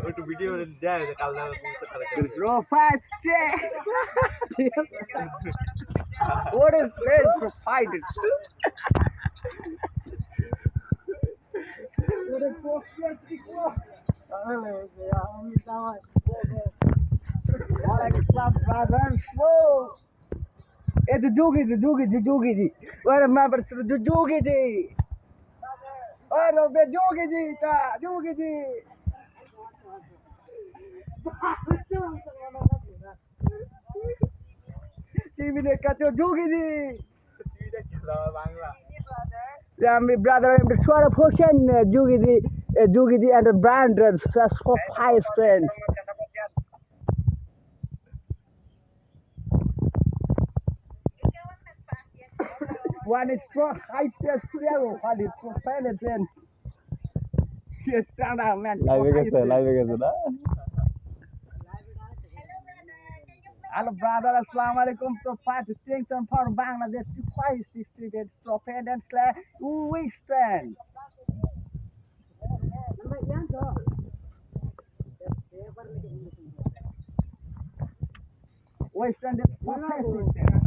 একটু ভিডিও দেয় কাল There's no fight stay. What is place for fighting? It's a Jugi ji. What a member to the Jugi ji. Oh no, the Jugi ji, Jugi ji. TV দেখাচ্ছো Jugi ji. Bangla My brother, I'm the sort of Hossein Jugi ji and the brand for high friends. One is for high test level, one is for pilot and yes, stand out, man. লাইভে গেছে না Hello, brother. Assalamu alaikum. So far, distinction for Bangladesh to fight distributed stropend and slash western. Western is